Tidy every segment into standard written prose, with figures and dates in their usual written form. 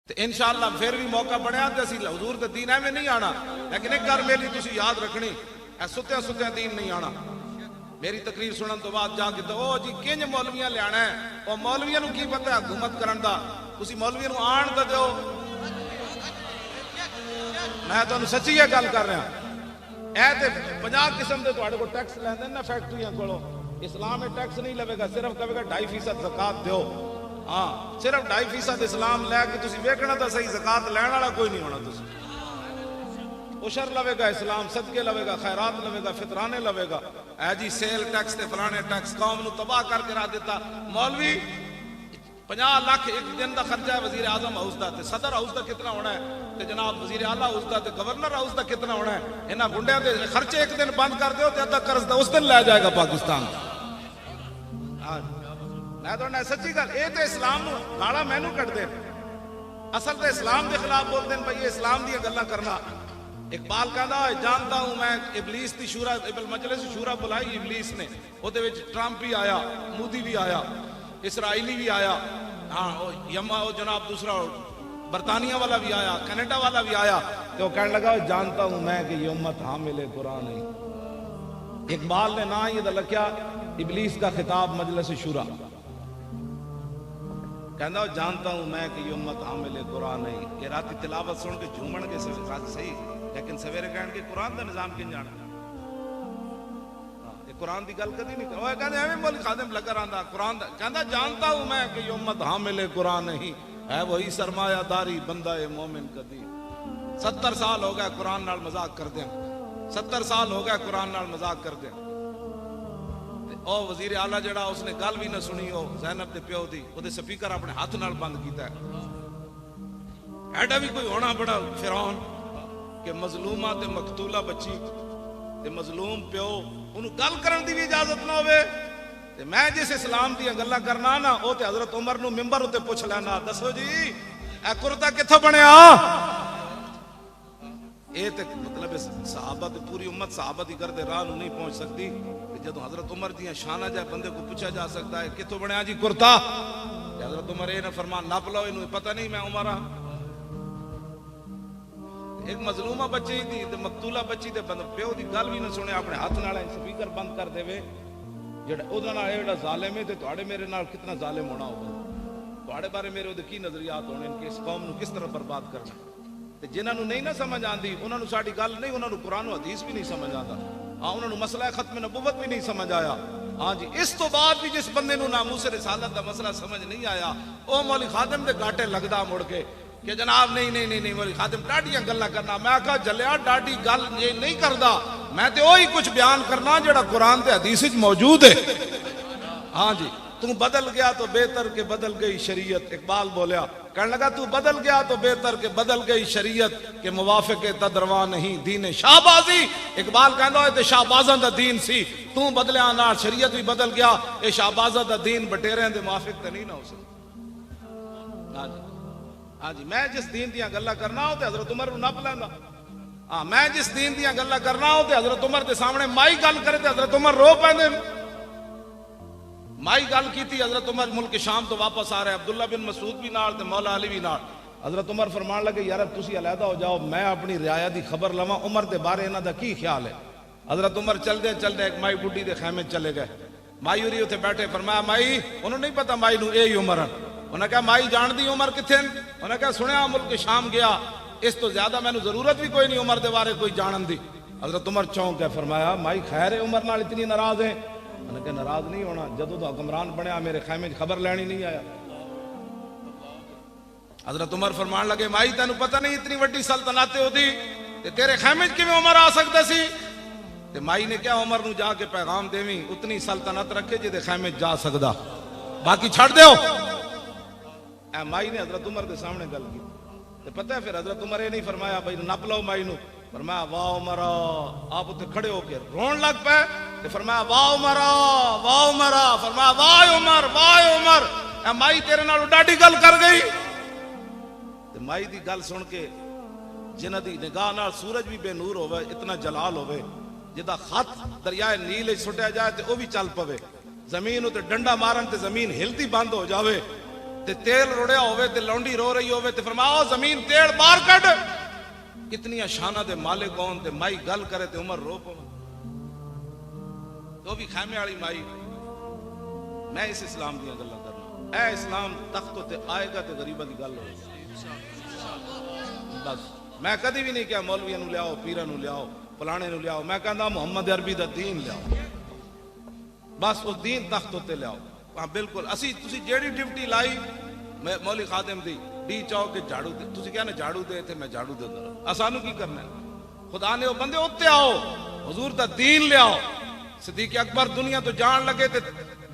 تو انشاءاللہ پھر بھی موقع بنیا تو اسی حضور دے دین میں نہیں آنا، لیکن ایک گل میری تسی یاد رکھنی، اے ستیاں ستیاں دین نہیں آنا۔ میری تقریر سنن تو بعد جا کے تو او جی کنج مولویاں لے آنا ہے، او مولویاں نو کی پتہ ہے حکومت کرن دا، تسی مولویاں نو آن تے دیو۔ میں تانوں سچی یہ گل کر رہا اے تے 50 قسم دے تواڈے کو ٹیکس لیندے نا فیکٹریاں کولوں، اسلام میں ٹیکس نہیں لوے گا، صرف کہے گا 2.5% زکات دیو۔ ہاں صرف 2.5% اسلام لے کے تسی ویکھنا تا صحیح، زکات لین والا کوئی نہیں ہونا۔ تسی عشر لوے گا، اسلام صدقے لوے گا، خیرات لوے گا، فطرانے لوے گا۔ اے جی سیل ٹیکس تے فلانے ٹیکس قوم نو تباہ کر کے رکھ دیتا۔ مولوی 50 لاکھ ایک دن دا خرچہ ہے وزیر اعظم ہاؤس دا، تے صدر ہاؤس دا کتنا ہونا ہے، تے جناب وزیر اعلیٰ ہاؤس دا تے گورنر ہاؤس دا کتنا ہونا ہے۔ انہاں گنڈیاں دے خرچے ایک دن بند کر دیو تے ادھا قرض دا اس دن لے جائے گا پاکستان۔ میں تو سچی گل، اے تے اسلام نو گالا مینوں کٹ دے، اصل تے اسلام دے خلاف بول دین بھائی اسلام دی گلاں کرنا۔ اقبال کہندا ہے جانتا ہوں میں ابلیس دی شورا، مجلس شورا بلائی ابلیس نے، او دے وچ ٹرمپ بھی آیا، مودی بھی آیا، اسرائیلی بھی آیا، ہاں یما او جناب دوسرا برطانیہ والا بھی آیا، کینیڈا والا بھی آیا، تو کہنے لگا جانتا ہوں میں کہ یہ امت حامل قرآن ہے۔ اقبال نے نہ یہ لکھیا ابلیس کا خطاب مجلس شورا، کہندا جانتا ہوں میں کہ یہ امت حامل قرآن ہے۔ یہ رات تلاوت سن کے جھومن کے صحیح، لیکن سویرے کہن کے قرآن دا نظام کن جانا، قرآن دی گل کدی نہیں کرو۔ کہندے ایویں مولوی خادم لگا رہندا قرآن دا، کہندا جانتا ہوں میں کہ یہ امت حامل قرآن نہیں ہے، وہی سرمایہ داری بندہ مومن کدی۔ 70 سال ہو گئے قرآن نال مذاق کردے، 70 سال ہو گئے قرآن نال مذاق کردے۔ او وزیر اعلیٰ جڑا اس نے گل بھی نہ سنی، او زینب دے پیو دی، او دے سپیکر اپنے ہاتھ نال بند کیتا ہے۔ ایڈا بھی کوئی ہونا بڑا فرعون کہ مظلومہ تے مقتولہ بچی تے مظلوم پیو انہوں گل کرن دی بھی اجازت نہ ہوئے۔ تے میں جس اسلام دی گلاں کرنا نا، او تے حضرت عمر نو ممبر اُتے پوچھ لینا، دسو جی اے کرتا کتھوں بنیا؟ اے تے مطلب صحابہ تے پوری امت صحابہ دی گردے راہ نو نہیں پہنچ سکتی، جدوں حضرت عمر دیاں شاناں جائے بندے کو پوچھا جا سکتا ہے کتھوں بنیا جی کرتا؟ حضرت عمر اے نہ فرمان نپ لو، انہوں پتہ نہیں میں عمر ہاں۔ ایک مظلومہ بچی دی تے مقتولہ بچی دے بند پیو دی گل بھی نہ سنے، اپنے ہاتھ نال سپیکر بند کر دے وے، جڑا اودے نال ایڈا ظالم ہے تے تواڈے میرے نال کتنا ظالم ہونا ہوگا، تواڈے بارے میرے اودے کی نظریات ہونے کہ اس قوم نو کس طرح برباد کرنا۔ تے جنہاں نو نہیں نہ سمجھ آندی انہاں نو ساڈی گل نہیں، انہاں نو قرآن و حدیث بھی نہیں سمجھ آندا، ہاں انہاں نو مسئلہ ختم نبوت بھی نہیں سمجھ آیا۔ ہاں جی اس تو بعد بھی جس بندے نو ناموس رسالت دا مسئلہ سمجھ نہیں آیا، او مولوی خادم دے گاٹے لگدا مڑ کے کہ جناب نہیں مولوی خادم ڈاڈیاں گلاں کرنا۔ میں کہا جلیا ڈاڈی گل یہ نہیں کردا، میں تے وہی کچھ بیان کرنا جڑا قرآن تے حدیث وچ موجود ہے۔ ہاں جی تو بدل گیا تو بہتر کہ بدل گئی شریعت، اقبال بولیا، کہنے لگا تو بدل گیا تو بہتر کہ بدل گئی شریعت، کہ موافق تدروا نہیں دین شہبازی۔ اقبال کہندا ہے تے شہبازاں دا دین سی، تو بدلیا نال شریعت بھی بدل گیا، اے شہبازاں دا دین بٹیریاں دے موافق تے نہیں نہ ہو سکتا۔ ہاں جی ہاں جی میں جس دین دیاں گلاں کرنا ہو تے حضرت عمر نو نپ لیندا، ہاں میں جس دین دیاں گلاں کرنا ہو تے حضرت عمر دے سامنے مائی گل کرے تے حضرت عمر رو پیندے۔ مائی گل کیتی حضرت عمر ملک شام تو واپس آ رہے، عبداللہ بن مسعود بھی نال تے مولا علی بھی نال۔ حضرت عمر فرمان لگے یار تسی علیحدہ ہو جاؤ، میں اپنی رعایا دی خبر لواں عمر دے بارے انہاں دا کی خیال ہے۔ حضرت عمر چل دے ایک مائی بڈھی دے خیمے چلے گئے، مائی ہوری اتنے بیٹھے، فرمایا مائی، انہوں نہیں پتا مائی نو اے عمر ہیں، انہوں نے کہا مائی جان دی عمر کتھے؟ انہوں نے کہا سنیا ملک شام گیا، اس تو زیادہ میں نے ضرورت بھی کوئی نہیں عمر دے بارے کوئی جانن دی۔ حضرت عمر چونک ہے، فرمایا مائی خیر ہے عمر نال اتنی ناراض ہیں؟ انہوں نے کہا ناراض نہیں ہونا، جدوں تو حکمران بنیا میرے خیمے خبر لینی نہیں آیا۔ حضرت عمر فرمان لگے مائی تینوں پتہ نہیں اتنی وڈی سلطنت ہوتی تے تیرے خیمے کیویں عمر آ سکتا سی؟ تے مائی نے کیا عمر نو جا کے پیغام دیویں اتنی سلطنت رکھے جے دے خیمے جا سکدا، باقی چھڑ دیو۔ اے مائی نے حضرت عمر دے سامنے گل کی تے پتہ ہے پھر حضرت عمر یہ نہیں فرمایا بھائی نپ لو مائی نو، فرمایا واہ عمر، آپ اتنے کھڑے ہو کے رون لگ پے تے فرمایا واہ عمر واہ عمر، فرمایا واہ عمر واہ عمر، اے مائی تیرے نال ڈاڈی گل کر گئی۔ تے مائی دی گل سن کے جنہ دی نگاہ نال سورج بھی بے نور ہوئے، اتنا جلال ہوئے، جدا خط دریائے نیل سٹیا جائے تے او بھی چل پوے، زمین تے ڈنڈا مارن تے زمین ہلتی بند ہو جاوے، تے تیل روڑیا ہوئے تے لونڈی رو رہی ہوئے تے فرمایا زمین تیل باہر کڈ. اتنی شانہ دے مالک ہون تے مائی گل کرے تے عمر رو پو. تو بھی خیمے والی مائی. میں اس اسلام دی گلاں کرنا. اے اسلام تخت تے آئے گا تے غریباں دی گل ہوے. بس میں کدی بھی نہیں کہا مولویاں نو لیاؤ, پیراں نو لیاؤ, فلانے نو لیاؤ. میں کہندا محمد عربی دا دین لیاؤ. بس اس دین تخت تے لیاؤ. ہاں بالکل اسی تسی جیڑی ڈیوٹی لائی مولوی خادم دی ڈی چاؤ کے جھاڑو دے. تسی کہنا جھاڑو دے تے میں جھاڑو دے دوں. اسانو کی کرنا ہے؟ خدا نے وہ بندے اوتے آؤ, حضور دا دین لیاؤ. صدیق اکبر دنیا تو جان لگے تے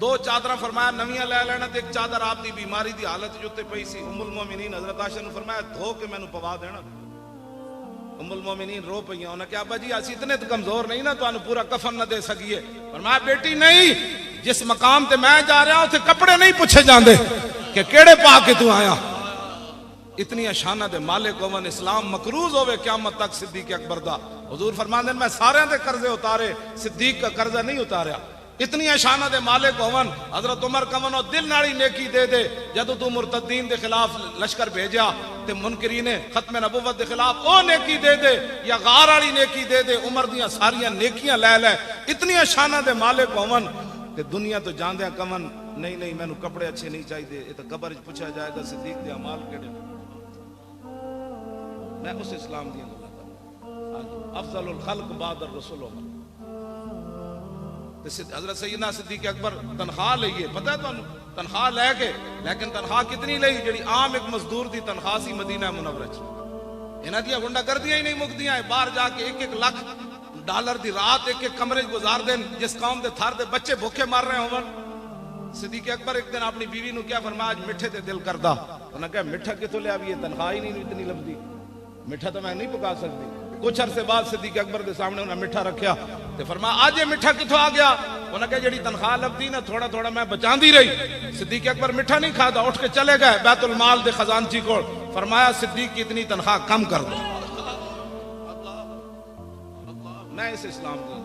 2 چادراں فرمایا نویاں لے لینا تے ایک چادر آپ دی بیماری دی حالت جو تے پئی سی. ام المومنین حضرت عائشہ نے فرمایا دھو کے مینوں پوا دینا. ام المومنین رو پئیاں. انہاں کہا ابا جی اسی اتنے کمزور نہیں نا تانوں پورا کفن نہ دے سکیے. فرمایا بیٹی نہیں, جس مقام تے میں جا رہا ہوں تے کپڑے نہیں پوچھے جاندے کہ کیڑے پا کے تو آیا. اتنی شانہ دے مالک ہون, اسلام مقروض ہوئے قیامت تک صدیق اکبر دا. حضور فرماندے میں سارے دے قرضے اتارے, صدیق کا قرضہ نہیں اتاریا. اتنی شانہ دے مالک ہون. حضرت عمر کمنو دل ناڑی نیکی دے دے جدو تو مرتدین دے خلاف لشکر بھیجیا تے منکرین ختم نبوت دے خلاف او نیکی دے دے یا غار والی نیکی دے دے. عمر دیاں ساریاں نیکیاں لے لے. اتنی شانہ دے مالک ہون کہ دنیا تو جاندیاں کمن نہیں نہیں مینوں کپڑے اچھے نہیں چاہیے. یہ تو قبر وچ پوچھا جائے گا صدیق دے اعمال کیڑے. میں اس اسلام دی گل کردا. افضل الخلق بعد الرسول عمر. حضرت سیدنا صدیق اکبر تنخواہ لئیے, پتہ ہے تانوں تنخواہ لے کے, لیکن تنخواہ کتنی لئی جڑی عام ایک مزدور دی تنخواہ سی مدینہ منورہ چ. انہاں دیاں گنڈا گردیاں ہی نہیں مکدیاں. باہر جا کے 1-1 لاکھ ڈالر دی رات ایک کمرے گزار دین. جس قوم دے تھار دے بچے بھوکے مار رہے ہون. صدیق اکبر ایک دن اپنی بیوی نو کیا فرمایا آج میٹھے تے دل کردا. انہاں کہا میٹھا کتوں لیا بھی, یہ تنخواہ ہی نہیں اتنی لبدی, میٹھا تو میں نہیں پکا سکتی. کچھ عرصے بعد صدیق اکبر دے سامنے انہاں میٹھا رکھیا تے فرمایا آج یہ میٹھا کتوں آ گیا. انہاں کہا جڑی تنخواہ لبدی نا تھوڑا تھوڑا میں بچاندی رہی. صدیق اکبر میٹھا نہیں کھادا, اٹھ کے چلے گئے بیت المال دے خزانچی کول. فرمایا صدیق کی اتنی تنخواہ کم کر دو. میں اس اسلام دی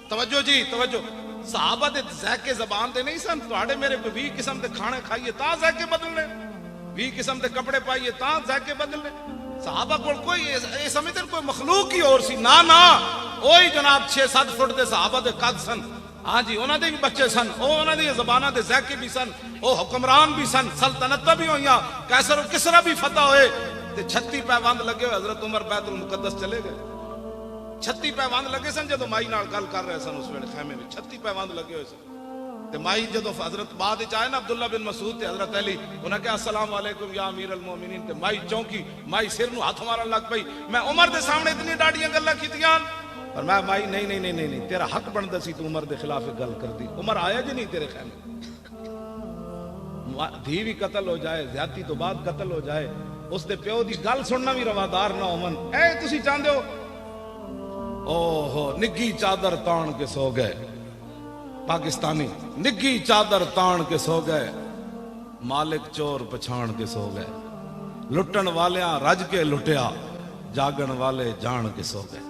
توجہ جی توجہ. صحابہ دے ذائقے زبان دے نہیں سن. تواڈے میرے کوئی 20 قسم دے کھانے کھائیے تا ذائقے بدلنے, 20 قسم دے کپڑے پائیے تا ذائقے بدلنے. صحابہ کو کوئی یہ سمجھتے کوئی مخلوق ہی اور سی نا نا. وہی جناب 6-7 فٹ دے صحابہ دے قد سن. ہاں جی انہاں دے بھی بچے سن, انہاں دی زباناں دے ذائقے بھی سن, او حکمران بھی سن, سلطنتاں بھی ہوئیاں, قیصر و کسریٰ بھی فتح ہوئے. تے 36 پیوند لگے ہوئے. حضرت عمر بیت المقدس چلے گئے. 36 پیوند لگے سن جدو مائی نال گل کر رہے سن اس ویلے خیمے میں. 36 پیوند لگے ہوئے سن. تے مائی جدو حضرت بعد وچ آئے نا عبداللہ بن مسعود تے حضرت علی, انہاں کہا السلام علیکم یا امیر المومنین. تے مائی چونکی, مائی سر نو ہاتھ مارن لگ پئی. میں عمر دے سامنے اتنی ڈاڈیاں گلاں کیتیاں. اور میں مائی نہیں نہیں نہیں نہیں تیرا حق بندا سی تو عمر دے خلاف گل کردی. عمر آیا جی نہیں تیرے خیمے. دھی بھی قتل ہو جائے, زیادتی تو بعد قتل ہو جائے, اس دے پیو دی گل سننا بھی روادار نہ ہون. اے تسی چاہندے ہو او ہو نگی چادر تان کے سو گئے. پاکستانی نگی چادر تان کے سو گئے, مالک چور پچھان کے سو گئے. لٹن والیاں رج کے لٹیا, جاگن والے جان کے سو گئے.